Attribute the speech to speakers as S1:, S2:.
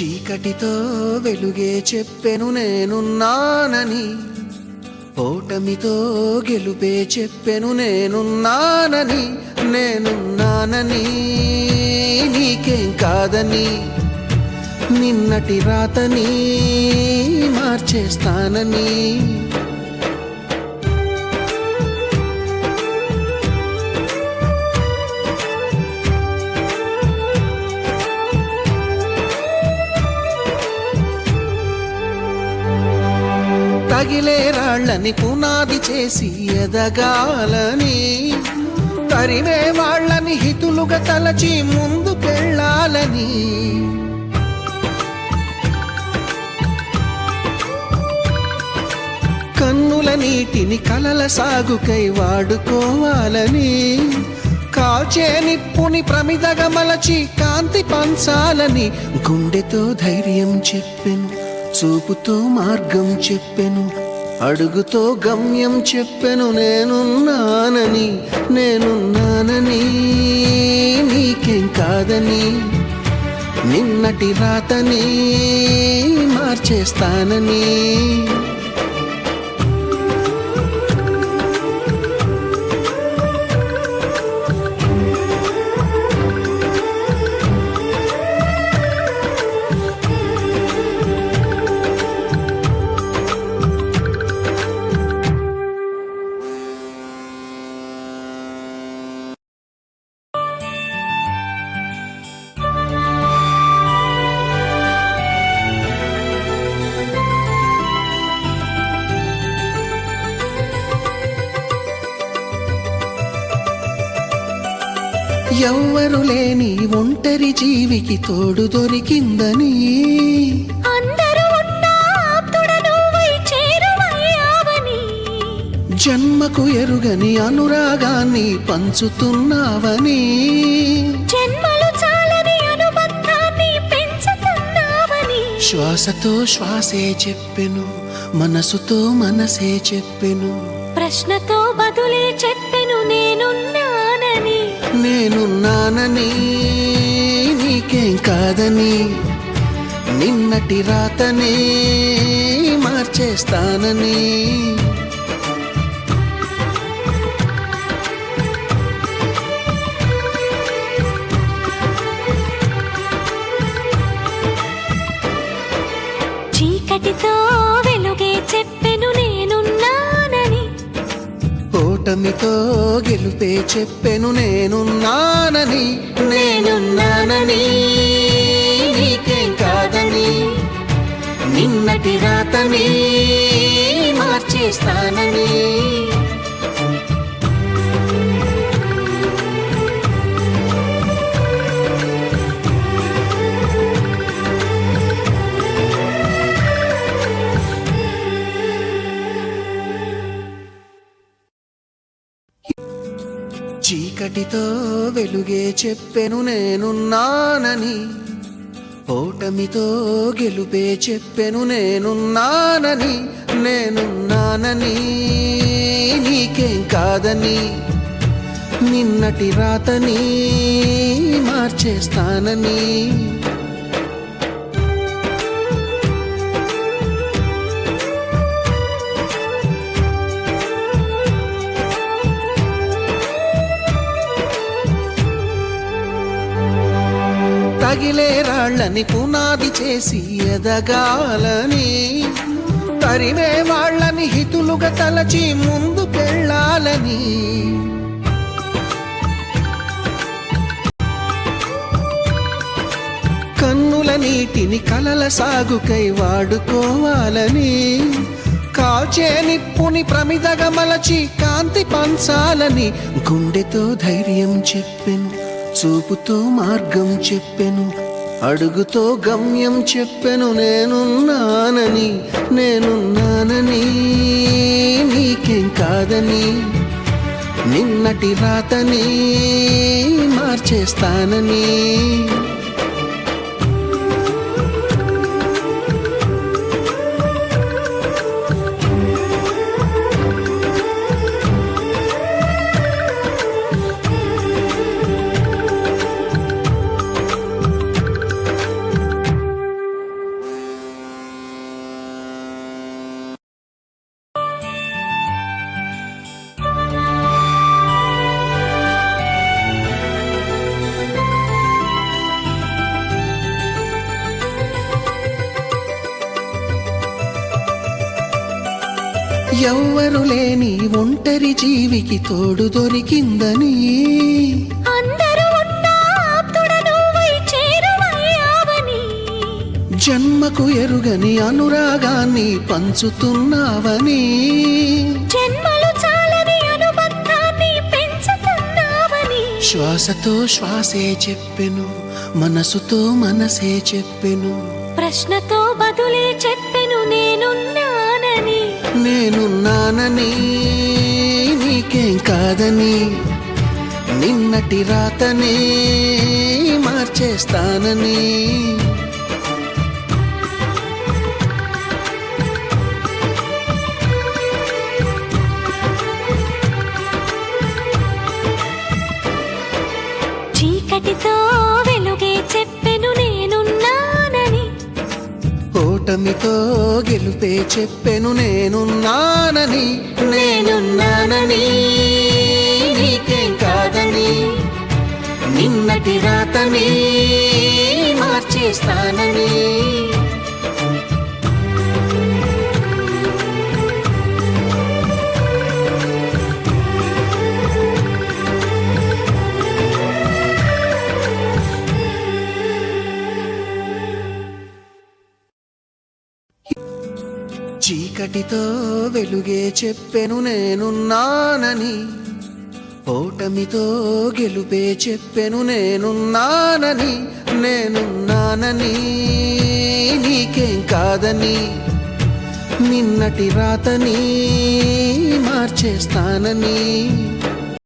S1: చీకటితో వెలుగే చెప్పెను నేనున్నానని, ఓటమితో గెలుపే చెప్పెను నేనున్నానని. నేనున్నానని నీకేం కాదని, నిన్నటి రాతని మార్చేస్తానని. తగిలే రాళ్ళని పునాది చేసి ఎదగాలని, తరిమే వాళ్ళని హితులుగా తలచి ముందుకెళ్ళాలని. కన్నుల నీటిని కలల సాగుకై వాడుకోవాలని, కాల్చే నిప్పుని ప్రమిదగా మలచి కాంతి పంచాలని. గుండెతో ధైర్యం చెప్పెను, చూపుతో మార్గం చెప్పెను, అడుగుతో గమ్యం చెప్పెను నేనున్నానని. నేనున్నానని నీకేం కాదని, నిన్నటి రాతని మార్చేస్తానని. ఎవ్వరు లేని ఒంటరి జీవికి తోడు దొరికిందని,
S2: అందరూ ఉన్నా ఆప్తుడను వై చేరువయ్యావని.
S1: జన్మకు ఎరుగని అనురాగాన్ని పంచుతున్నావని,
S2: జన్మలు చాలని అనుబంధాన్ని పెంచుతున్నావని.
S1: శ్వాసతో శ్వాసే చెప్పెను, మనసుతో మనసే చెప్పెను,
S2: ప్రశ్నతో బదులే చెప్పెను నేనున్నానని.
S1: నేనున్నానని నీకేం కాదని, నిన్నటి రాతని మార్చేస్తానని.
S2: చీకటితో వెలుగే చెప్పెను నేనున్నానని,
S1: ఓటమితో గెలుపే చెప్పెను నేనున్నానని. నేనున్నానని నీకేం కాదని, నిన్నటి రాతని మార్చేస్తానని. చీకటితో వెలుగే చెప్పెను నేనున్నానని, ఓటమితో గెలుపే చెప్పెను నేనున్నానని. నేనున్నానని నీకేం కాదని, నిన్నటి రాతని మార్చేస్తానని. తగిలే రాళ్ళని పునాది చేసి ఎదగాలని, తరిమే వాళ్ళని హితులుగా తలచి ముందుకెళ్ళాలని. కన్నుల నీటిని కలల సాగుకై వాడుకోవాలని, కాల్చే నిప్పుని ప్రమిదగా మలచి కాంతి పంచాలని. గుండెతో ధైర్యం చెప్పెను, చూపుతో మార్గం చెప్పెను, అడుగుతో గమ్యం చెప్పెను నేనున్నానని. నేనున్నానని నీకేం కాదని, నిన్నటి రాతని మార్చేస్తానని. ఎవ్వరు లేని ఒంటరి జీవికి తోడు దొరికిందని
S2: అందరూ ఉన్న ఆప్తుడ నువ్వై చేరువయ్యావని
S1: జన్మకు ఎరుగని అనురాగాన్ని పంచుతున్నావని
S2: జన్మలు చాలని అనుబంధాన్ని పెంచుతున్నావని
S1: శ్వాసతో శ్వాసే చెప్పెను మనసుతో మనసే చెప్పెను
S2: ప్రశ్నతో బదులే చెప్పెను నేనున్నానని
S1: నేనున్నానని నీకేం కాదని నిన్నటి రాతనే మార్చేస్తానని
S2: చీకటితో వెలుగే చెప్పెను నేనున్నానని
S1: ఓటమితో గెలుపే చెప్పెను నేనున్నానని నేనున్నానని నీకేం కాదని నిన్నటి రాతని మార్చేస్తానని చీకటితో వెలుగే చెప్పెను నేనున్నానని ఓటమితో గెలుపే చెప్పెను నేనున్నానని నేనున్నానని నీకేం కాదని నిన్నటి రాతని మార్చేస్తానని